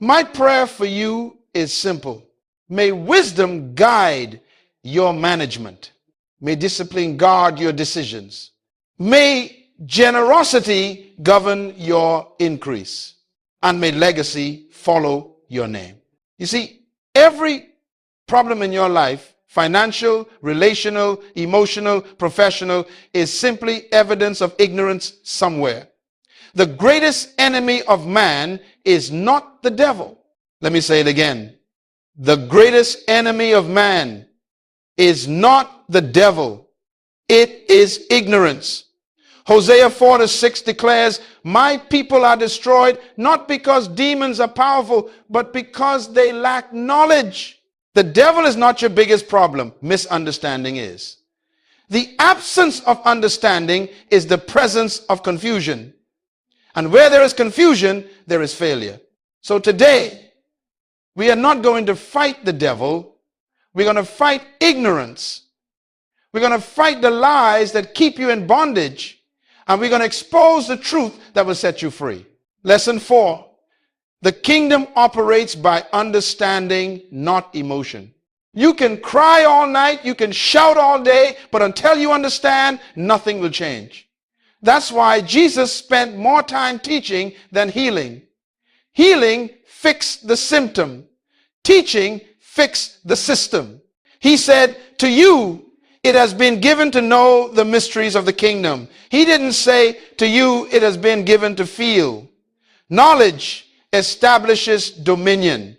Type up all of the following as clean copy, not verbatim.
My prayer for you is simple. May wisdom guide your management. May discipline guard your decisions. May generosity govern your increase. And may legacy follow your name. You see, every problem in your life, financial, relational, emotional, professional, is simply evidence of ignorance somewhere. The greatest enemy of man is not the devil. Let me say it again. The greatest enemy of man is not the devil. It is ignorance. Hosea 4:6 declares, my people are destroyed not because demons are powerful, but because they lack knowledge. The devil is not your biggest problem. Misunderstanding is. The absence of understanding is the presence of confusion. And where there is confusion, there is failure. So today, we are not going to fight the devil. We're going to fight ignorance. We're going to fight the lies that keep you in bondage. And we're going to expose the truth that will set you free. Lesson 4. The kingdom operates by understanding, not emotion. You can cry all night, you can shout all day, but until you understand, nothing will change. That's why Jesus spent more time teaching than healing. Healing fixed the symptom. Teaching fixed the system. He said, to you, it has been given to know the mysteries of the kingdom. He didn't say, to you, it has been given to feel. Knowledge establishes dominion.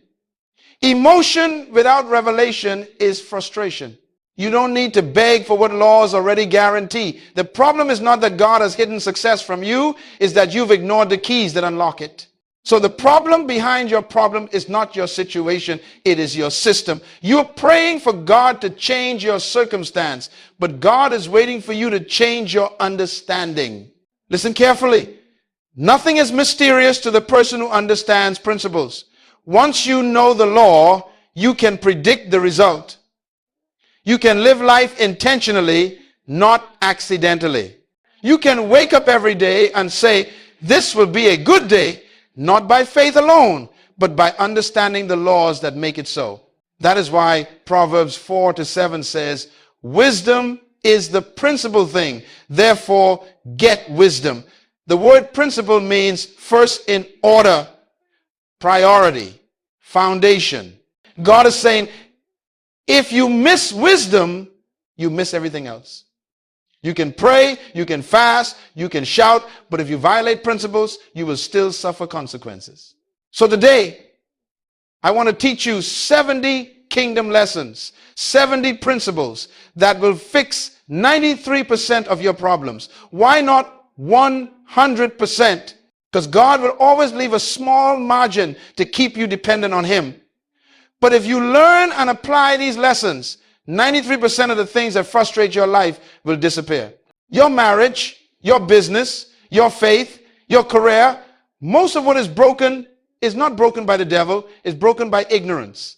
Emotion without revelation is frustration. You don't need to beg for what laws already guarantee. The problem is not that God has hidden success from you, is that you've ignored the keys that unlock it. So the problem behind your problem is not your situation, it is your system. You're praying for God to change your circumstance, but God is waiting for you to change your understanding. Listen carefully. Nothing is mysterious to the person who understands principles. Once you know the law, you can predict the result. You can live life intentionally, not accidentally. You can wake up every day and say, this will be a good day, not by faith alone, but by understanding the laws that make it so. That is why Proverbs 4:7 says, wisdom is the principal thing. Therefore, get wisdom. The word principle means first in order, priority, foundation. God is saying, if you miss wisdom, you miss everything else. You can pray, you can fast, you can shout, but if you violate principles, you will still suffer consequences. So today, I want to teach you 70 kingdom lessons, 70 principles that will fix 93% of your problems. Why not 100%? Because God will always leave a small margin to keep you dependent on Him. But if you learn and apply these lessons, 93% of the things that frustrate your life will disappear. Your marriage, your business, your faith, your career, most of what is broken is not broken by the devil, it's broken by ignorance.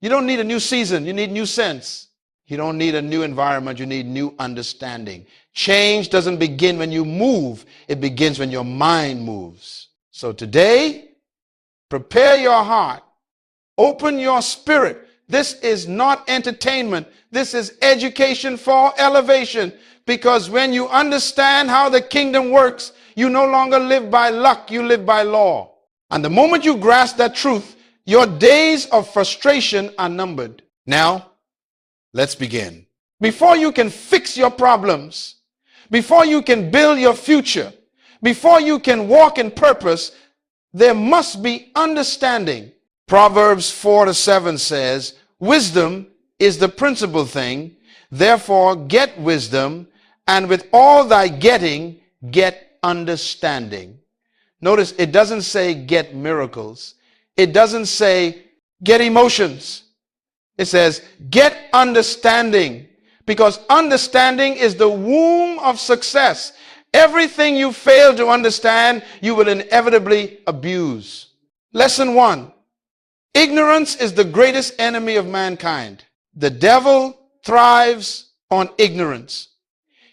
You don't need a new season, you need new sense. You don't need a new environment, you need new understanding. Change doesn't begin when you move, it begins when your mind moves. So today, prepare your heart, open your spirit. This is not entertainment. This is education for elevation. Because when you understand how the kingdom works, you no longer live by luck, you live by law. And the moment you grasp that truth, your days of frustration are numbered. Now, let's begin. Before you can fix your problems, before you can build your future, before you can walk in purpose, there must be understanding. Proverbs 4:7 says, wisdom is the principal thing, therefore get wisdom, and with all thy getting, get understanding. Notice it doesn't say get miracles. It doesn't say get emotions. It says get understanding, because understanding is the womb of success. Everything you fail to understand, you will inevitably abuse. Lesson 1. Ignorance is the greatest enemy of mankind. The devil thrives on ignorance.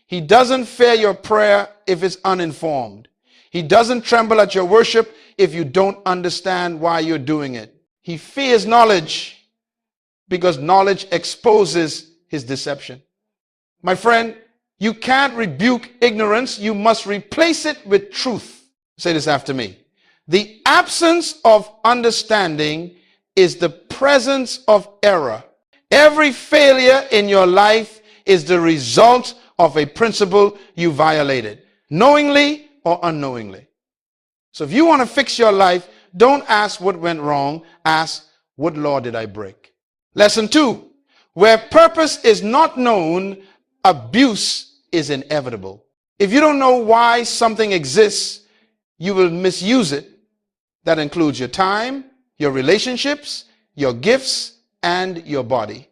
He doesn't fear your prayer if it's uninformed. He doesn't tremble at your worship if you don't understand why you're doing it. He fears knowledge because knowledge exposes his deception. My friend, you can't rebuke ignorance. You must replace it with truth. Say this after me. The absence of understanding is the presence of error. Every failure in your life is the result of a principle you violated, knowingly or unknowingly. So if you want to fix your life, don't ask what went wrong. Ask, what law did I break? Lesson 2. Where purpose is not known, abuse is inevitable. If you don't know why something exists, you will misuse it. That includes your time, your relationships, your gifts, and your body.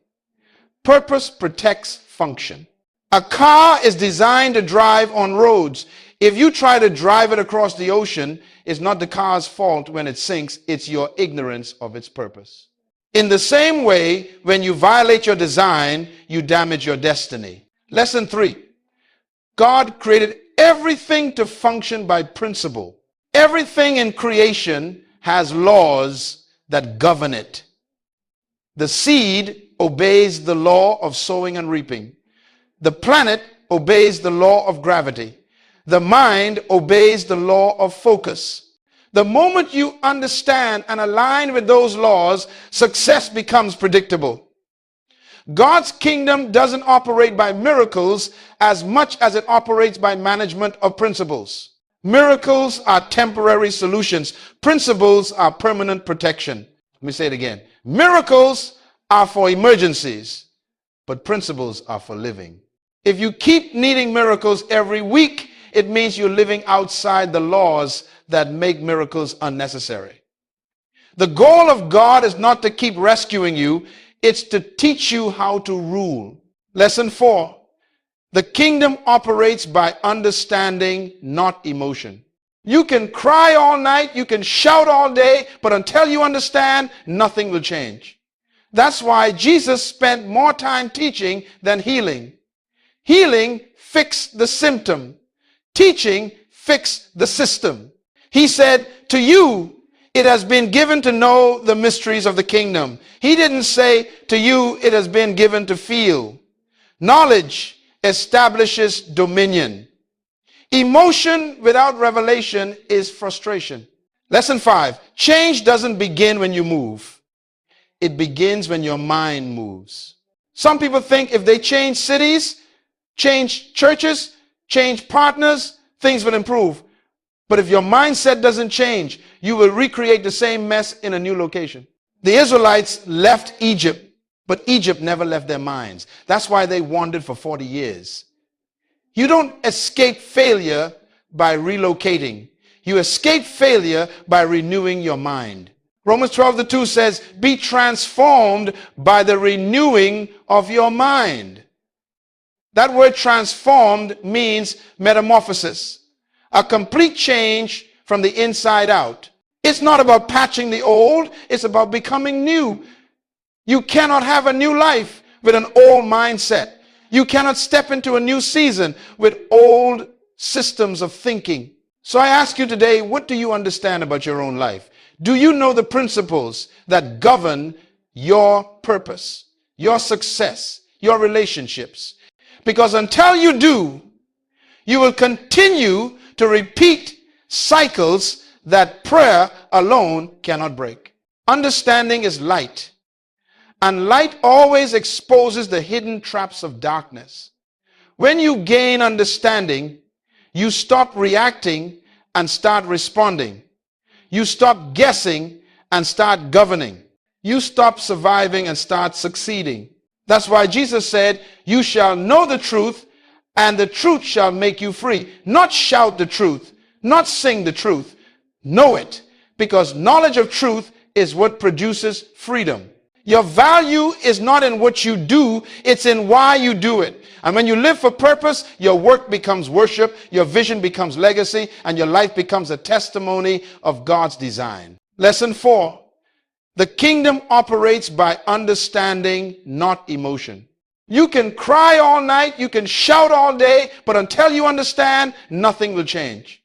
Purpose protects function. A car is designed to drive on roads. If you try to drive it across the ocean, it's not the car's fault when it sinks, it's your ignorance of its purpose. In the same way, when you violate your design, you damage your destiny. Lesson 3. God created everything to function by principle. Everything in creation has laws that govern it. The seed obeys the law of sowing and reaping. The planet obeys the law of gravity. The mind obeys the law of focus. The moment you understand and align with those laws, success becomes predictable. God's kingdom doesn't operate by miracles as much as it operates by management of principles. Miracles are temporary solutions. Principles are permanent protection. Let me say it again. Miracles are for emergencies, but principles are for living. If you keep needing miracles every week, it means you're living outside the laws that make miracles unnecessary. The goal of God is not to keep rescuing you, it's to teach you how to rule. Lesson 4. The kingdom operates by understanding, not emotion. You can cry all night, you can shout all day, but until you understand, nothing will change. That's why Jesus spent more time teaching than healing. Healing fixed the symptom. Teaching fixed the system. He said, to you, it has been given to know the mysteries of the kingdom. He didn't say, to you, it has been given to feel. Knowledge establishes dominion. Emotion without revelation is frustration. Lesson 5. Change doesn't begin when you move. It begins when your mind moves. Some people think if they change cities, change churches, change partners, things will improve. But if your mindset doesn't change, you will recreate the same mess in a new location. The Israelites left Egypt, but Egypt never left their minds. That's why they wandered for 40 years. You don't escape failure by relocating. You escape failure by renewing your mind. Romans 12:2 says, be transformed by the renewing of your mind. That word transformed means metamorphosis, a complete change from the inside out. It's not about patching the old, it's about becoming new. You cannot have a new life with an old mindset. You cannot step into a new season with old systems of thinking. So I ask you today, what do you understand about your own life? Do you know the principles that govern your purpose, your success, your relationships? Because until you do, you will continue to repeat cycles that prayer alone cannot break. Understanding is light, and light always exposes the hidden traps of darkness. When you gain understanding, you stop reacting and start responding. You stop guessing and start governing. You stop surviving and start succeeding. That's why Jesus said, you shall know the truth, and the truth shall make you free. Not shout the truth, not sing the truth. Know it, because knowledge of truth is what produces freedom. Your value is not in what you do, it's in why you do it. And when you live for purpose, your work becomes worship, your vision becomes legacy, and your life becomes a testimony of God's design. Lesson 4. The kingdom operates by understanding, not emotion. You can cry all night, you can shout all day, but until you understand, nothing will change.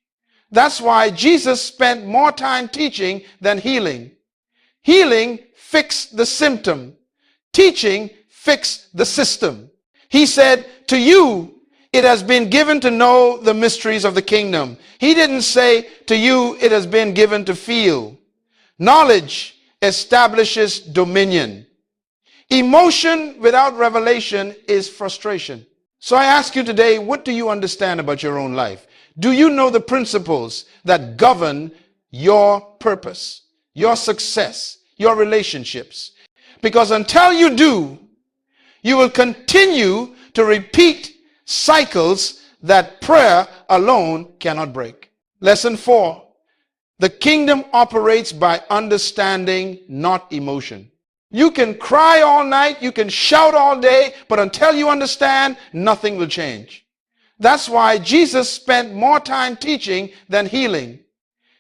That's why Jesus spent more time teaching than healing. Healing fixed the symptom. Teaching fixed the system. He said, to you, it has been given to know the mysteries of the kingdom. He didn't say, to you, it has been given to feel. Knowledge establishes dominion. Emotion without revelation is frustration. So I ask you today, what do you understand about your own life? Do you know the principles that govern your purpose, your success, your relationships? Because until you do, you will continue to repeat cycles that prayer alone cannot break. Lesson 4. The kingdom operates by understanding, not emotion. You can cry all night, you can shout all day, but until you understand, nothing will change. That's why Jesus spent more time teaching than healing.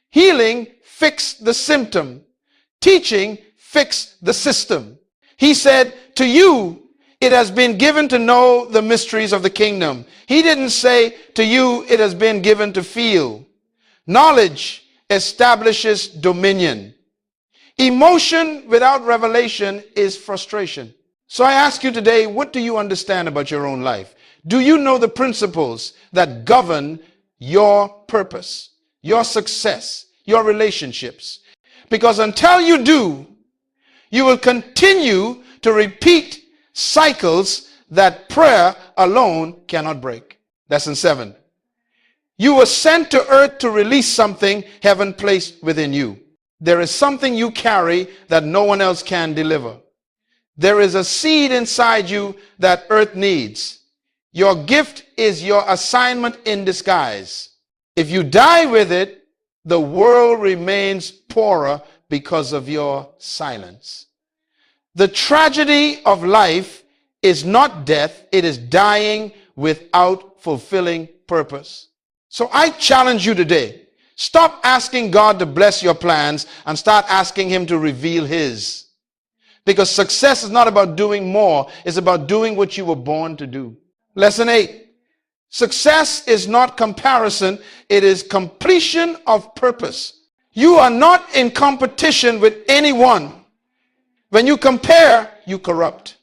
Healing fixed the symptom. Teaching fixed the system. He said, to you, it has been given to know the mysteries of the kingdom. He didn't say, to you, it has been given to feel. Knowledge establishes dominion. Emotion without revelation is frustration. So I ask you today, what do you understand about your own life? Do you know the principles that govern your purpose, your success, your relationships? Because until you do, you will continue to repeat cycles that prayer alone cannot break. Lesson 7. You were sent to earth to release something heaven placed within you. There is something you carry that no one else can deliver. There is a seed inside you that earth needs. Your gift is your assignment in disguise. If you die with it, the world remains poorer because of your silence. The tragedy of life is not death, it is dying without fulfilling purpose. So I challenge you today. Stop asking God to bless your plans and start asking him to reveal his. Because success is not about doing more, it's about doing what you were born to do. Lesson 8. Success is not comparison, it is completion of purpose. You are not in competition with anyone. When you compare, you corrupt.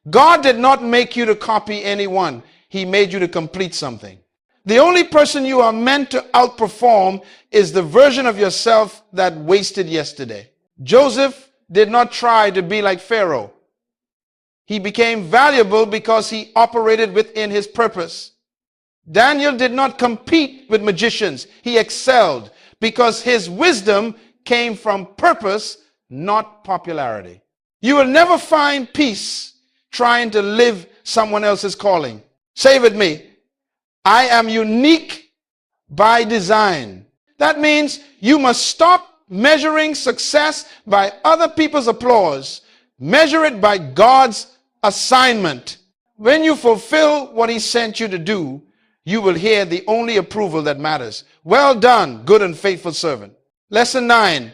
God did not make you to copy anyone. He made you to complete something. The only person you are meant to outperform is the version of yourself that wasted yesterday. Joseph did not try to be like Pharaoh. He became valuable because he operated within his purpose. Daniel did not compete with magicians. He excelled because his wisdom came from purpose, not popularity. You will never find peace trying to live someone else's calling. Say with me, I am unique by design. That means you must stop measuring success by other people's applause. Measure it by God's assignment. When you fulfill what he sent you to do, you will hear the only approval that matters. Well done, good and faithful servant. Lesson 9.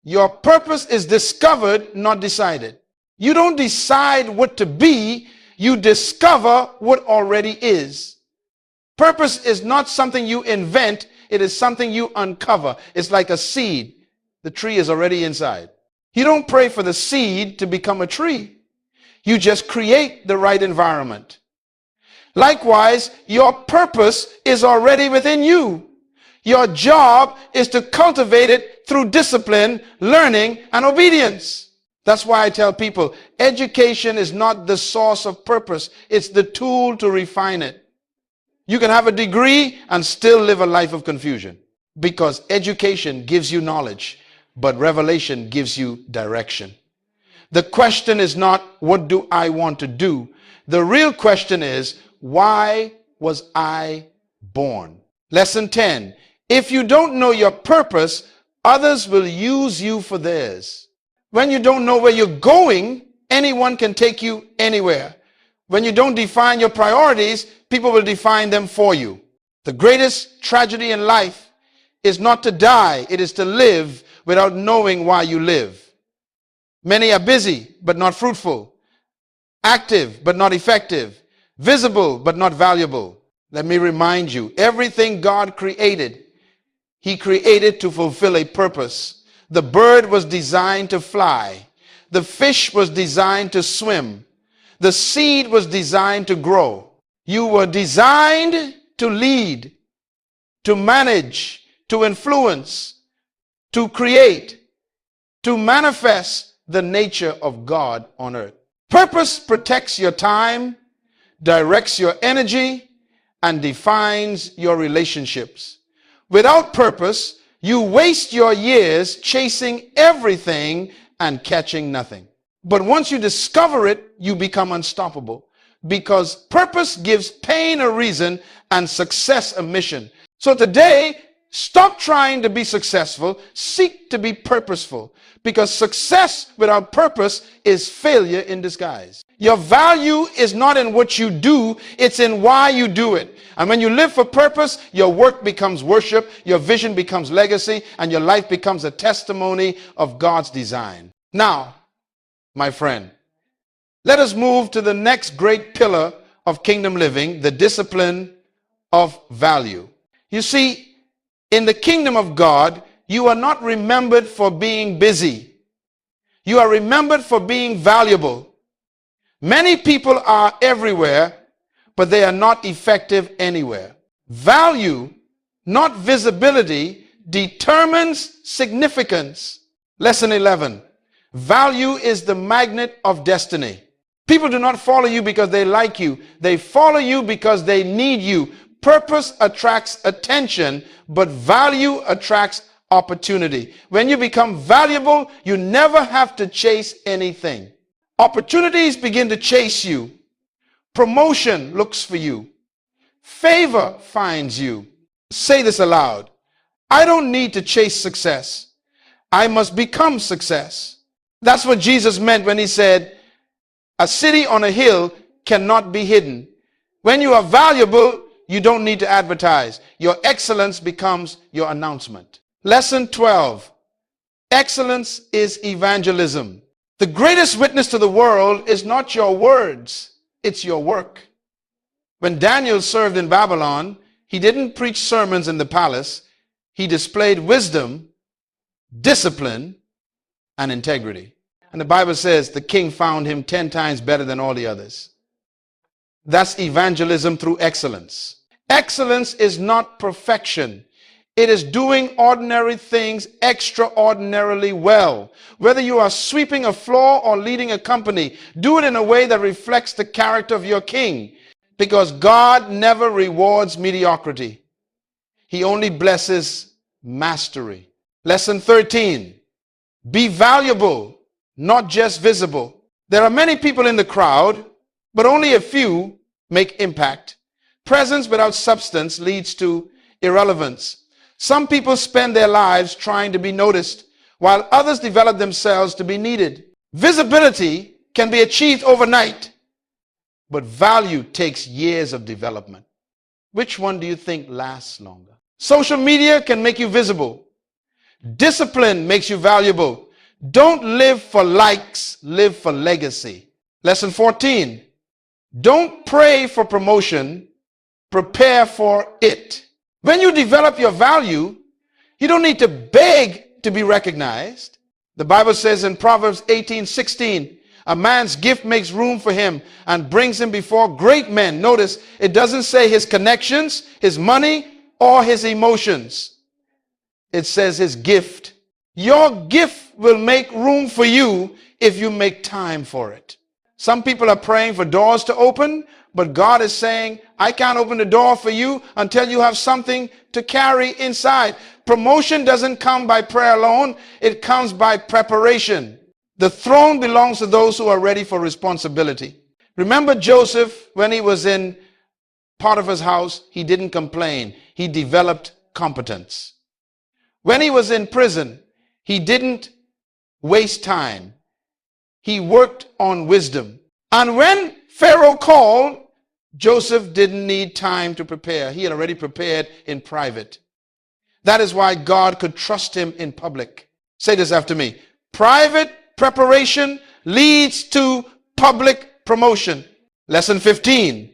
Your purpose is discovered, not decided. You don't decide what to be, you discover what already is. Purpose is not something you invent, it is something you uncover. It's like a seed. The tree is already inside. You don't pray for the seed to become a tree. You just create the right environment. Likewise, your purpose is already within you. Your job is to cultivate it through discipline, learning, and obedience. That's why I tell people, education is not the source of purpose. It's the tool to refine it. You can have a degree and still live a life of confusion because education gives you knowledge, but revelation gives you direction. The question is not, what do I want to do? The real question is, why was I born? Lesson 10. If you don't know your purpose, others will use you for theirs. When you don't know where you're going, anyone can take you anywhere. When you don't define your priorities, people will define them for you. The greatest tragedy in life is not to die, it is to live without knowing why you live. Many are busy, but not fruitful. Active, but not effective. Visible, but not valuable. Let me remind you, everything God created he created to fulfill a purpose. The bird was designed to fly. The fish was designed to swim. The seed was designed to grow. You were designed to lead, to manage, to influence, to create, to manifest the nature of God on earth. Purpose protects your time, directs your energy, and defines your relationships. Without purpose, you waste your years chasing everything and catching nothing. But once you discover it, you become unstoppable, because purpose gives pain a reason and success a mission. So today, stop trying to be successful, seek to be purposeful, because success without purpose is failure in disguise. Your value is not in what you do, it's in why you do it. And when you live for purpose, your work becomes worship, your vision becomes legacy, and your life becomes a testimony of God's design. Now, my friend, let us move to the next great pillar of kingdom living, the discipline of value. You see, in the kingdom of God, you are not remembered for being busy. You are remembered for being valuable. Many people are everywhere, but they are not effective anywhere. Value, not visibility, determines significance. Lesson 11. Value is the magnet of destiny. People do not follow you because they like you. They follow you because they need you. Purpose attracts attention, but value attracts opportunity. When you become valuable, you never have to chase anything. Opportunities begin to chase you. Promotion looks for you. Favor finds you. Say this aloud. I don't need to chase success. I must become success. That's what Jesus meant when he said, a city on a hill cannot be hidden. When you are valuable, you don't need to advertise. Your excellence becomes your announcement. Lesson 12. Excellence is evangelism. The greatest witness to the world is not your words, it's your work. When Daniel served in Babylon, he didn't preach sermons in the palace. He displayed wisdom, discipline, and integrity. And the Bible says the king found him 10 times better than all the others. That's evangelism through excellence. Excellence is not perfection. It is doing ordinary things extraordinarily well. Whether you are sweeping a floor or leading a company, do it in a way that reflects the character of your king. Because God never rewards mediocrity. He only blesses mastery. Lesson 13. Be valuable, not just visible. There are many people in the crowd, but only a few make impact. Presence without substance leads to irrelevance. Some people spend their lives trying to be noticed, while others develop themselves to be needed. Visibility can be achieved overnight, but value takes years of development. Which one do you think lasts longer? Social media can make you visible. Discipline makes you valuable. Don't live for likes, live for legacy. Lesson 14. Don't pray for promotion, prepare for it. When you develop your value, you don't need to beg to be recognized. The Bible says in Proverbs 18:16, a man's gift makes room for him and brings him before great men. Notice, it doesn't say his connections, his money, or his emotions. It says his gift. Your gift will make room for you if you make time for it. Some people are praying for doors to open, but God is saying, I can't open the door for you until you have something to carry inside. Promotion doesn't come by prayer alone. It comes by preparation. The throne belongs to those who are ready for responsibility. Remember Joseph, when he was in Potiphar's house, he didn't complain. He developed competence. When he was in prison, he didn't waste time. He worked on wisdom. And when Pharaoh called, Joseph didn't need time to prepare. He had already prepared in private. That is why God could trust him in public. Say this after me. Private preparation leads to public promotion. Lesson 15.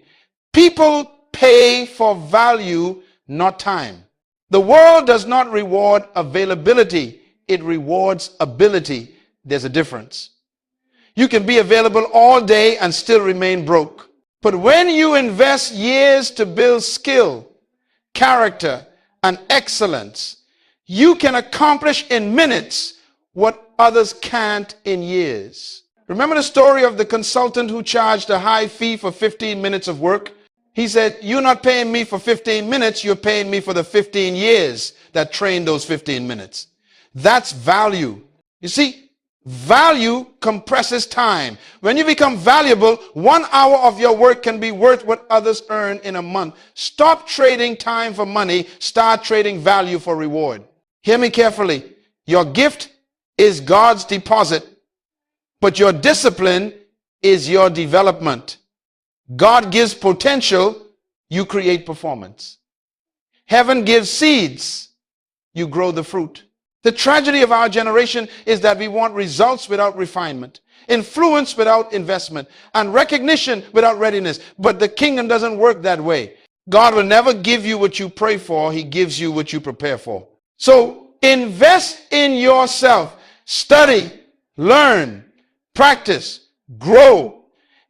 People pay for value, not time. The world does not reward availability. It rewards ability. There's a difference. You can be available all day and still remain broke. But when you invest years to build skill, character, and excellence, you can accomplish in minutes what others can't in years. Remember the story of the consultant who charged a high fee for 15 minutes of work? He said, "You're not paying me for 15 minutes, you're paying me for the 15 years that trained those 15 minutes. That's value. You see, value compresses time. When you become valuable, 1 hour of your work can be worth what others earn in a month. Stop trading time for money. Start trading value for reward. Hear me carefully. Your gift is God's deposit, but your discipline is your development. God gives potential, you create performance. Heaven gives seeds, you grow the fruit. The tragedy of our generation is that we want results without refinement, influence without investment, and recognition without readiness. But the kingdom doesn't work that way. God will never give you what you pray for. He gives you what you prepare for. So invest in yourself. Study, learn, practice, grow.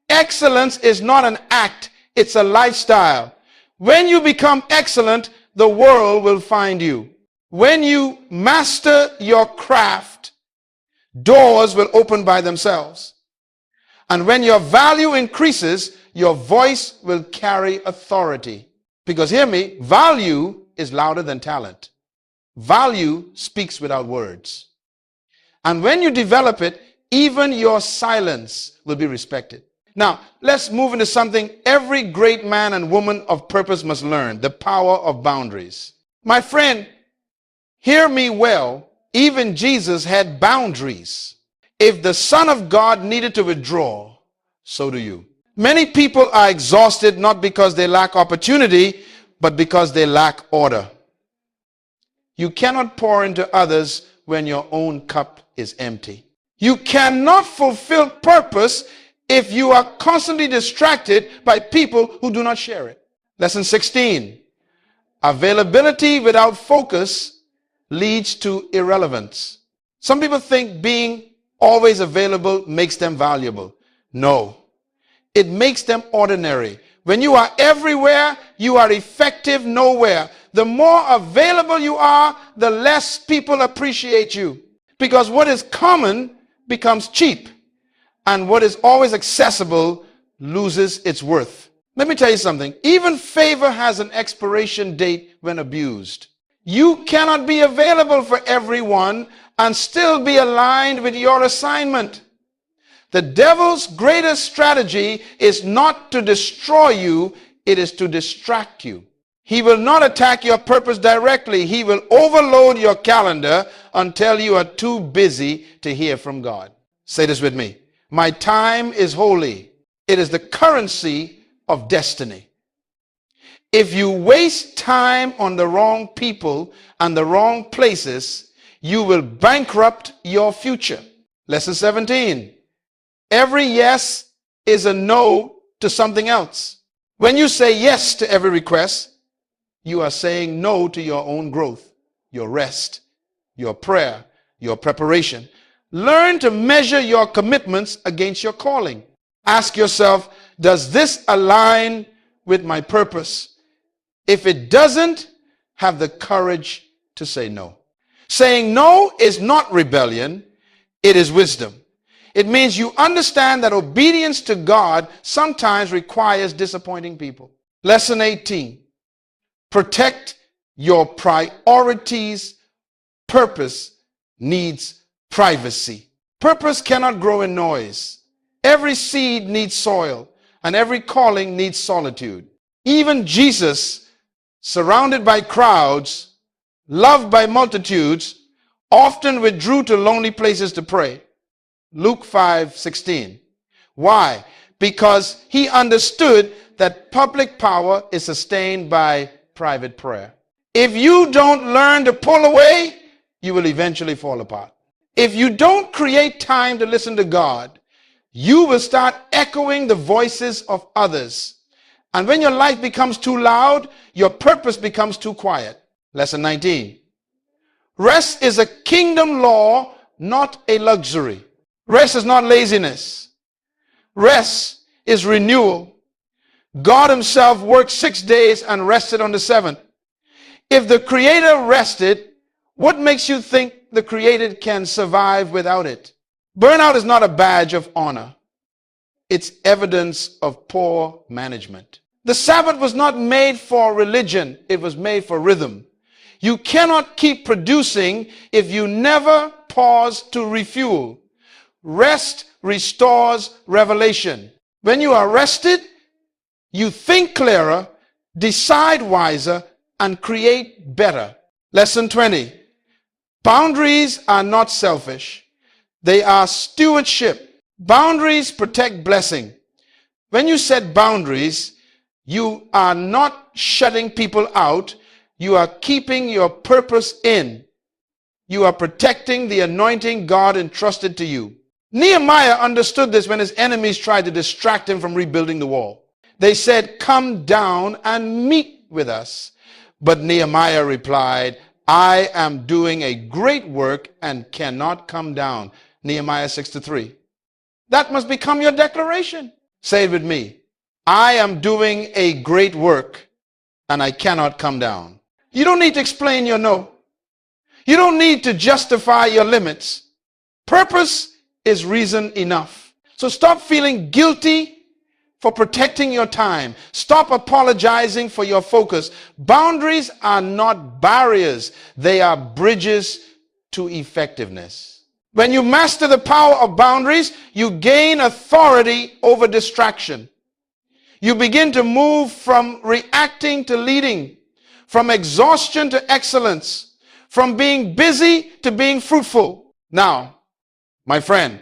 Excellence is not an act, it's a lifestyle. When you become excellent, the world will find you. When you master your craft, doors will open by themselves. And when your value increases, your voice will carry authority. Because hear me, value is louder than talent. Value speaks without words. And when you develop it, even your silence will be respected. Now, let's move into something every great man and woman of purpose must learn: the power of boundaries. My friend, hear me well. Even Jesus had boundaries. If the Son of God needed to withdraw, so do you. Many people are exhausted not because they lack opportunity, but because they lack order. You cannot pour into others when your own cup is empty. You cannot fulfill purpose if you are constantly distracted by people who do not share it. Lesson 16. Availability without focus leads to irrelevance. Some people think being always available makes them valuable. No, it makes them ordinary. When you are everywhere, you are effective nowhere. The more available you are, the less people appreciate you. Because what is common becomes cheap, and what is always accessible loses its worth. Let me tell you something. Even favor has an expiration date when abused. You cannot be available for everyone and still be aligned with your assignment. The devil's greatest strategy is not to destroy you, it is to distract you. He will not attack your purpose directly. He will overload your calendar until you are too busy to hear from God. Say this with me. My time is holy. It is the currency of destiny. If you waste time on the wrong people and the wrong places, you will bankrupt your future. Lesson 17. Every yes is a no to something else. When you say yes to every request, you are saying no to your own growth, your rest, your prayer, your preparation. Learn to measure your commitments against your calling. Ask yourself, does this align with my purpose? If it doesn't, have the courage to say no. Saying no is not rebellion, it is wisdom. It means you understand that obedience to God sometimes requires disappointing people. Lesson 18. Protect your priorities. Purpose needs privacy. Purpose cannot grow in noise. Every seed needs soil, and every calling needs solitude. Even Jesus, surrounded by crowds, loved by multitudes, often withdrew to lonely places to pray. Luke 5:16. Why? Because he understood that public power is sustained by private prayer. If you don't learn to pull away, you will eventually fall apart. If you don't create time to listen to God, you will start echoing the voices of others. And when your life becomes too loud, your purpose becomes too quiet. Lesson 19. Rest is a kingdom law, not a luxury. Rest is not laziness. Rest is renewal. God himself worked 6 days and rested on the seventh. If the Creator rested, what makes you think the created can survive without it? Burnout is not a badge of honor. It's evidence of poor management. The Sabbath was not made for religion. It was made for rhythm. You cannot keep producing if you never pause to refuel. Rest restores revelation. When you are rested, you think clearer, decide wiser, and create better. Lesson 20. Boundaries are not selfish. They are stewardship. Boundaries protect blessing. When you set boundaries, you are not shutting people out. You are keeping your purpose in. You are protecting the anointing God entrusted to you. Nehemiah understood this when his enemies tried to distract him from rebuilding the wall. They said, "Come down and meet with us." But Nehemiah replied, "I am doing a great work and cannot come down." Nehemiah 6-3. That must become your declaration. Say it with me. I am doing a great work and I cannot come down. You don't need to explain your no. You don't need to justify your limits. Purpose is reason enough. So stop feeling guilty for protecting your time. Stop apologizing for your focus. Boundaries are not barriers. They are bridges to effectiveness. When you master the power of boundaries, you gain authority over distraction. You begin to move from reacting to leading, from exhaustion to excellence, from being busy to being fruitful. Now, my friend,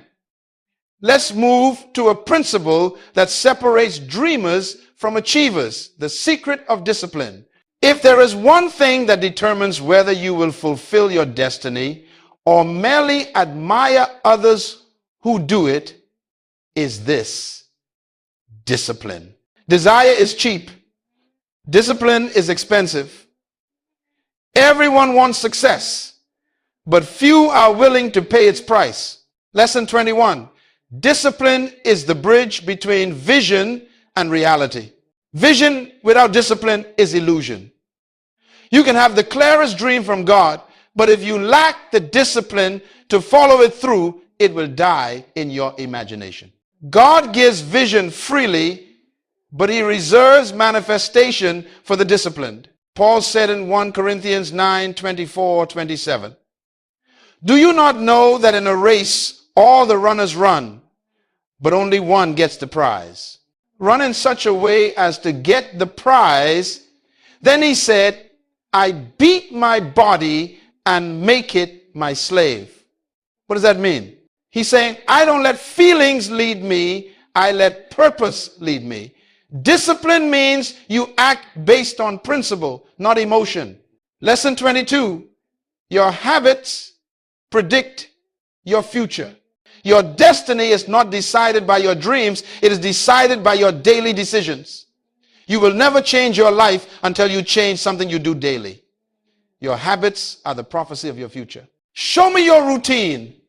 let's move to a principle that separates dreamers from achievers, the secret of discipline. If there is one thing that determines whether you will fulfill your destiny or merely admire others who do it, is this: discipline. Desire is cheap. Discipline is expensive. Everyone wants success, but few are willing to pay its price. Lesson 21. Discipline is the bridge between vision and reality. Vision without discipline is illusion. You can have the clearest dream from God, but if you lack the discipline to follow it through, it will die in your imagination. God gives vision freely, but he reserves manifestation for the disciplined. Paul said in 1 Corinthians 9:24-27, "Do you not know that in a race all the runners run, but only one gets the prize? Run in such a way as to get the prize." Then he said, "I beat my body and make it my slave." What does that mean? He's saying, I don't let feelings lead me, I let purpose lead me. Discipline means you act based on principle, not emotion. Lesson 22. Your habits predict your future. Your destiny is not decided by your dreams, it is decided by your daily decisions. You will never change your life until you change something you do daily. Your habits are the prophecy of your future. Show me your routine,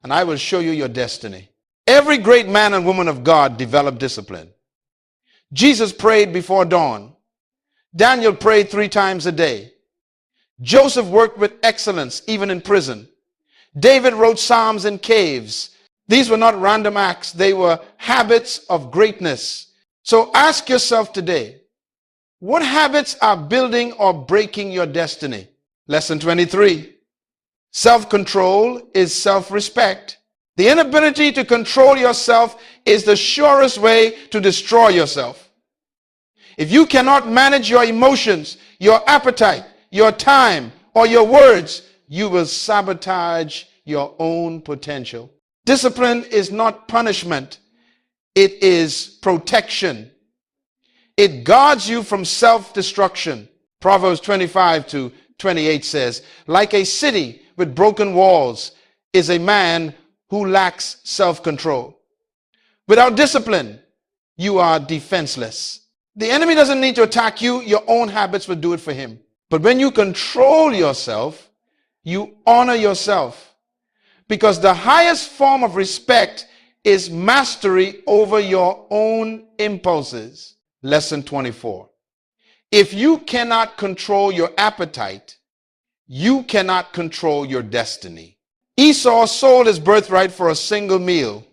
and I will show you your destiny. Every great man and woman of God developed discipline. Jesus prayed before dawn. Daniel prayed 3 times a day. Joseph worked with excellence even in prison. David wrote psalms in caves. These were not random acts. They were habits of greatness. So ask yourself today, what habits are building or breaking your destiny? Lesson 23. Self-control is self-respect. The inability to control yourself is the surest way to destroy yourself. If you cannot manage your emotions, your appetite, your time, or your words, you will sabotage your own potential. Discipline is not punishment. It is protection. It guards you from self-destruction. Proverbs 25-28 says, like a city with broken walls is a man who lacks self-control. Without discipline, you are defenseless. The enemy doesn't need to attack you. Your own habits will do it for him. But when you control yourself, you honor yourself. Because the highest form of respect is mastery over your own impulses. Lesson 24. If you cannot control your appetite, you cannot control your destiny. Esau sold his birthright for a single meal.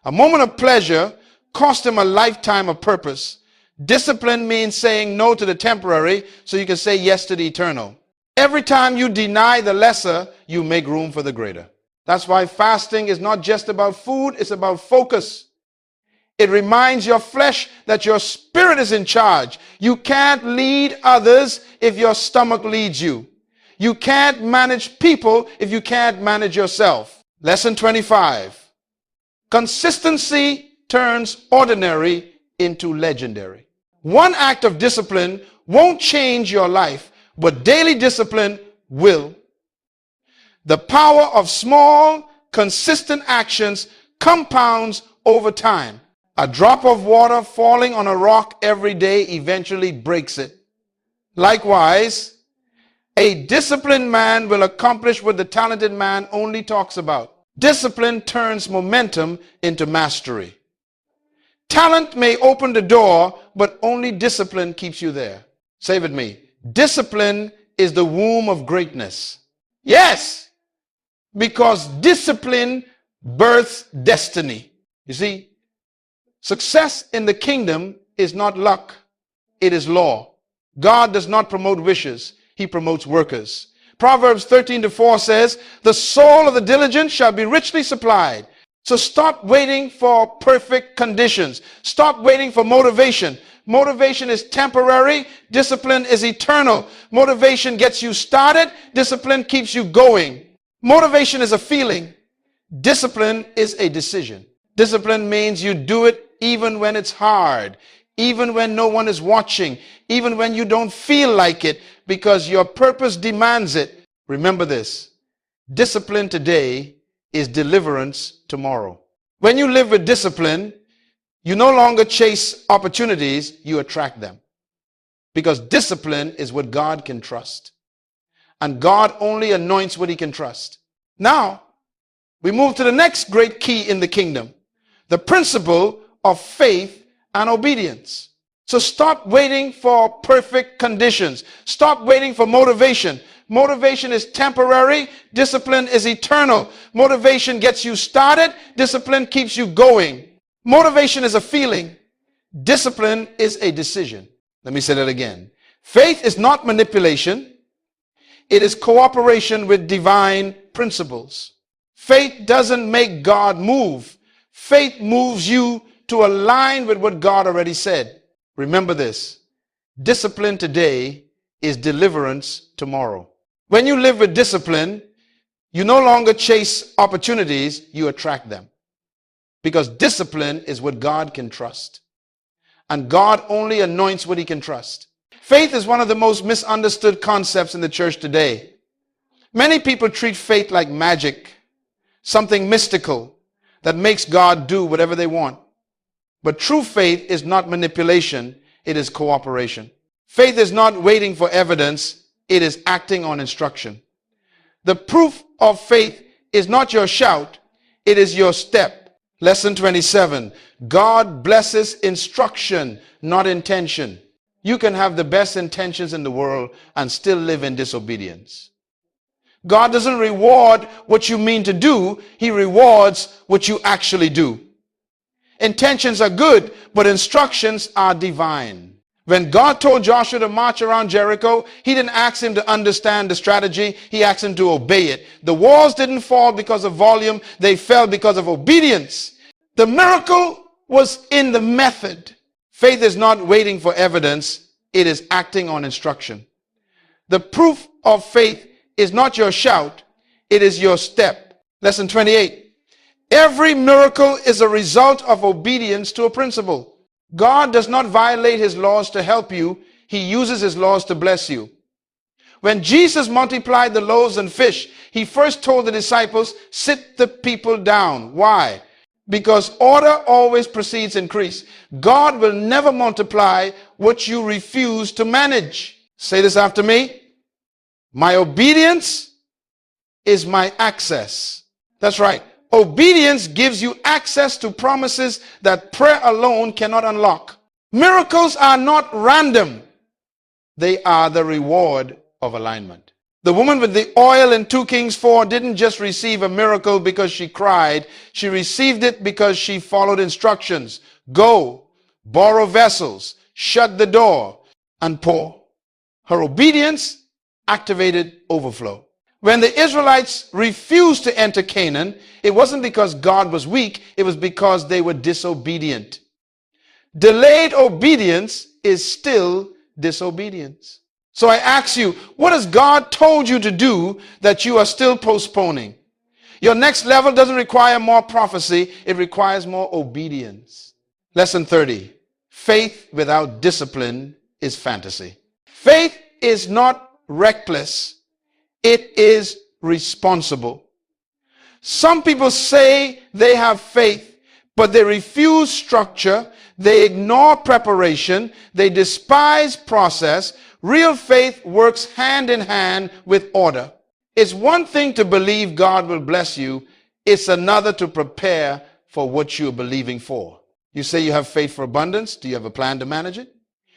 A moment of pleasure cost him a lifetime of purpose. Discipline means saying no to the temporary so you can say yes to the eternal. Every time you deny the lesser, you make room for the greater. That's why fasting is not just about food, it's about focus. It reminds your flesh that your spirit is in charge. You can't lead others if your stomach leads you. You can't manage people if you can't manage yourself. Lesson 25. Consistency turns ordinary into legendary. One act of discipline won't change your life, but daily discipline will. The power of small, consistent actions compounds over time. A drop of water falling on a rock every day eventually breaks it. Likewise, a disciplined man will accomplish what the talented man only talks about. Discipline turns momentum into mastery. Talent may open the door, but only discipline keeps you there. Say with me. Discipline is the womb of greatness. Yes, because discipline births destiny. You see, success in the kingdom is not luck, it is law. God does not promote wishes, he promotes workers. Proverbs 13:4 says, the soul of the diligent shall be richly supplied. So stop waiting for perfect conditions. Stop waiting for motivation. Motivation is temporary. Discipline is eternal. Motivation gets you started. Discipline keeps you going. Motivation is a feeling. Discipline is a decision. Discipline means you do it even when it's hard, even when no one is watching, even when you don't feel like it, because your purpose demands it. Remember this. Discipline today is deliverance tomorrow. When you live with discipline, you no longer chase opportunities, you attract them. Because discipline is what God can trust. And God only anoints what he can trust. Now, we move to the next great key in the kingdom. The principle of faith and obedience. So stop waiting for perfect conditions. Stop waiting for motivation. Motivation is temporary. Discipline is eternal. Motivation gets you started. Discipline keeps you going. Motivation is a feeling. Discipline is a decision. Let me say that again. Faith is not manipulation. It is cooperation with divine principles. Faith doesn't make God move. Faith moves you to align with what God already said. Remember this. Discipline today is deliverance tomorrow. When you live with discipline, you no longer chase opportunities, you attract them. Because discipline is what God can trust. And God only anoints what he can trust. Faith is one of the most misunderstood concepts in the church today. Many people treat faith like magic, something mystical that makes God do whatever they want. But true faith is not manipulation, it is cooperation. Faith is not waiting for evidence, it is acting on instruction. The proof of faith is not your shout, it is your step. Lesson 27. God blesses instruction, not intention. You can have the best intentions in the world and still live in disobedience. God doesn't reward what you mean to do, he rewards what you actually do. Intentions are good, but instructions are divine. When God told Joshua to march around Jericho, he didn't ask him to understand the strategy, he asked him to obey it. The walls didn't fall because of volume, they fell because of obedience. The miracle was in the method. Faith is not waiting for evidence, it is acting on instruction. The proof of faith is not your shout, it is your step. Lesson 28. Every miracle is a result of obedience to a principle. God does not violate his laws to help you, he uses his laws to bless you. When Jesus multiplied the loaves and fish, he first told the disciples, sit the people down. Why? Because order always precedes increase. God will never multiply what you refuse to manage. Say this after me. My obedience is my access. That's right. Obedience gives you access to promises that prayer alone cannot unlock. Miracles are not random. They are the reward of alignment. The woman with the oil in 2 Kings 4 didn't just receive a miracle because she cried. She received it because she followed instructions. Go, borrow vessels, shut the door, and pour. Her obedience activated overflow. When the Israelites refused to enter Canaan, it wasn't because God was weak, it was because they were disobedient. Delayed obedience is still disobedience. So I ask you, what has God told you to do that you are still postponing? Your next level doesn't require more prophecy, it requires more obedience. Lesson 30. Faith without discipline is fantasy. Faith is not reckless, it is responsible. Some people say they have faith, but they refuse structure, they ignore preparation, they despise process. Real faith works hand in hand with order. It's one thing to believe God will bless you, it's another to prepare for what you're believing for. You say you have faith for abundance, do you have a plan to manage it?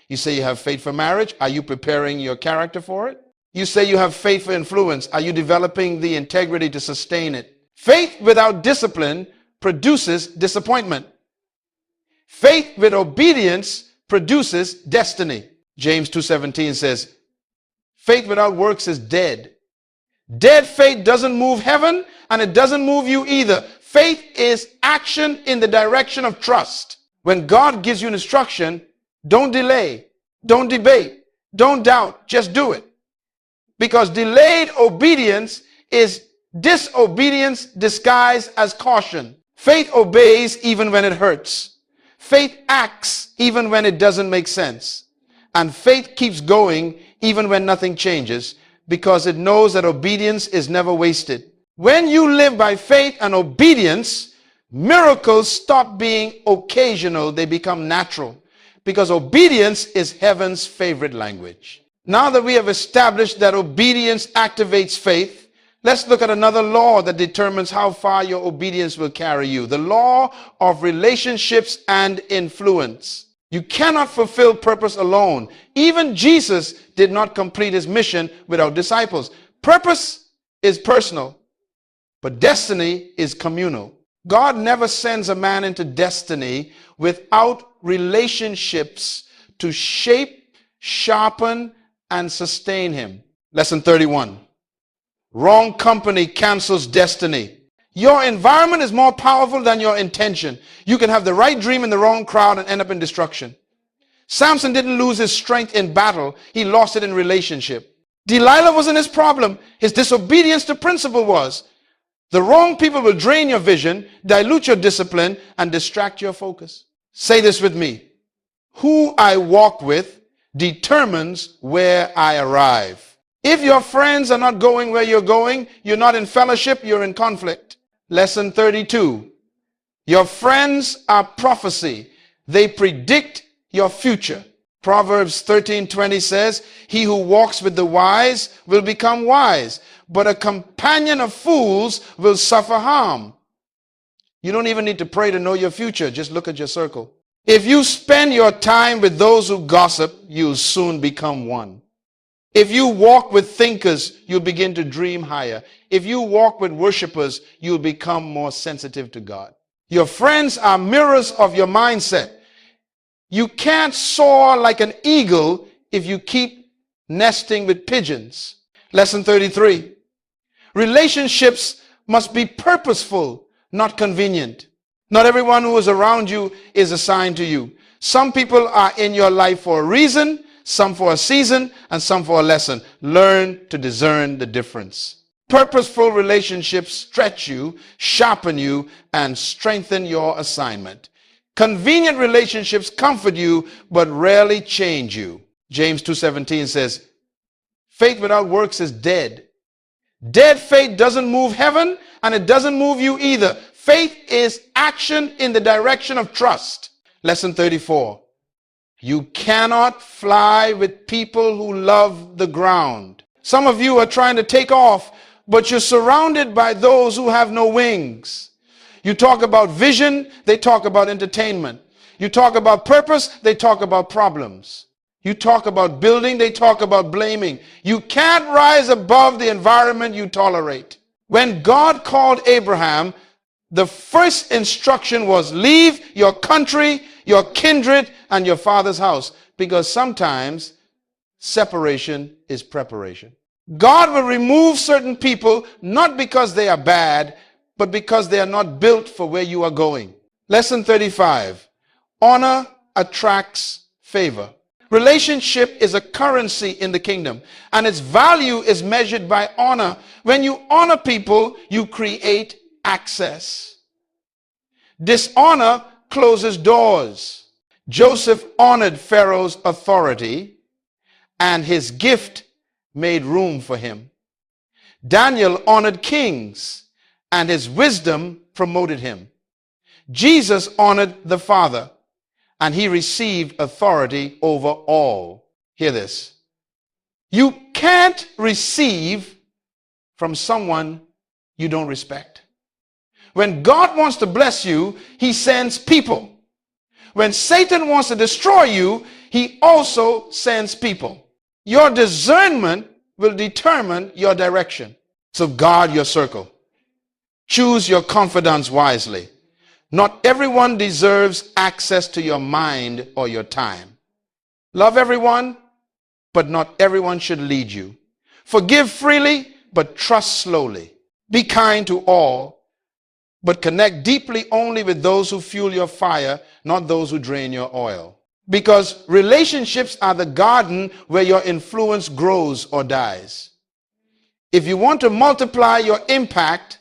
You say you have faith for marriage, are you preparing your character for it? You say you have faith for influence, are you developing the integrity to sustain it? Faith without discipline produces disappointment. Faith with obedience produces destiny. James 2:17 says, faith without works is dead. Dead faith doesn't move heaven and it doesn't move you either. Faith is action in the direction of trust. When God gives you an instruction, don't delay, don't debate, don't doubt, just do it. Because delayed obedience is disobedience disguised as caution. Faith obeys even when it hurts. Faith acts even when it doesn't make sense. And faith keeps going even when nothing changes because it knows that obedience is never wasted. When you live by faith and obedience, miracles stop being occasional, they become natural. Because obedience is heaven's favorite language. Now that we have established that obedience activates faith, let's look at another law that determines how far your obedience will carry you. The law of relationships and influence. You cannot fulfill purpose alone. Even Jesus did not complete his mission without disciples. Purpose is personal, but destiny is communal. God never sends a man into destiny without relationships to shape, sharpen, and sustain him. Lesson 31. Wrong company cancels destiny. Your environment is more powerful than your intention. You can have the right dream in the wrong crowd and end up in destruction. Samson didn't lose his strength in battle. He lost it in relationship. Delilah wasn't his problem. His disobedience to principle was. The wrong people will drain your vision, dilute your discipline, and distract your focus. Say this with me. Who I walk with determines where I arrive. If your friends are not going where you're going, you're not in fellowship, you're in conflict. Lesson 32. Your friends are prophecy. They predict your future. Proverbs 13:20 says, he who walks with the wise will become wise, but a companion of fools will suffer harm. You don't even need to pray to know your future. Just look at your circle. If you spend your time with those who gossip, you'll soon become one. If you walk with thinkers, you'll begin to dream higher. If you walk with worshipers, you'll become more sensitive to God. Your friends are mirrors of your mindset. You can't soar like an eagle if you keep nesting with pigeons. Lesson 33. Relationships must be purposeful, not convenient. Not everyone who is around you is assigned to you. Some people are in your life for a reason, some for a season, and some for a lesson. Learn to discern the difference. Purposeful relationships stretch you, sharpen you, and strengthen your assignment. Convenient relationships comfort you, but rarely change you. James 2:17 says, faith without works is dead. Dead faith doesn't move heaven, and it doesn't move you either. Faith is action in the direction of trust. Lesson 34. You cannot fly with people who love the ground. Some of you are trying to take off, but you're surrounded by those who have no wings. You talk about vision, they talk about entertainment. You talk about purpose, they talk about problems. You talk about building, they talk about blaming. You can't rise above the environment you tolerate. When God called Abraham, the first instruction was leave your country, your kindred, and your father's house. Because sometimes separation is preparation. God will remove certain people not because they are bad, but because they are not built for where you are going. Lesson 35. Honor attracts favor. Relationship is a currency in the kingdom, and its value is measured by honor. When you honor people, you create access. Dishonor closes doors. Joseph honored Pharaoh's authority, and his gift made room for him. Daniel honored kings, and his wisdom promoted him. Jesus honored the Father, and he received authority over all. Hear this. You can't receive from someone you don't respect. When God wants to bless you, he sends people. When Satan wants to destroy you, he also sends people. Your discernment will determine your direction. So guard your circle. Choose your confidants wisely. Not everyone deserves access to your mind or your time. Love everyone, but not everyone should lead you. Forgive freely, but trust slowly. Be kind to all, but connect deeply only with those who fuel your fire, not those who drain your oil. Because relationships are the garden where your influence grows or dies. If you want to multiply your impact,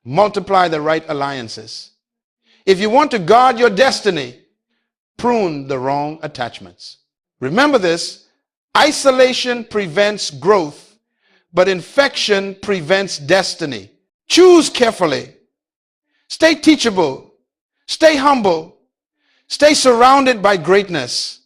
multiply the right alliances. If you want to guard your destiny, prune the wrong attachments. Remember this, isolation prevents growth, but infection prevents destiny. Choose carefully. Stay teachable. Stay humble. Stay surrounded by greatness.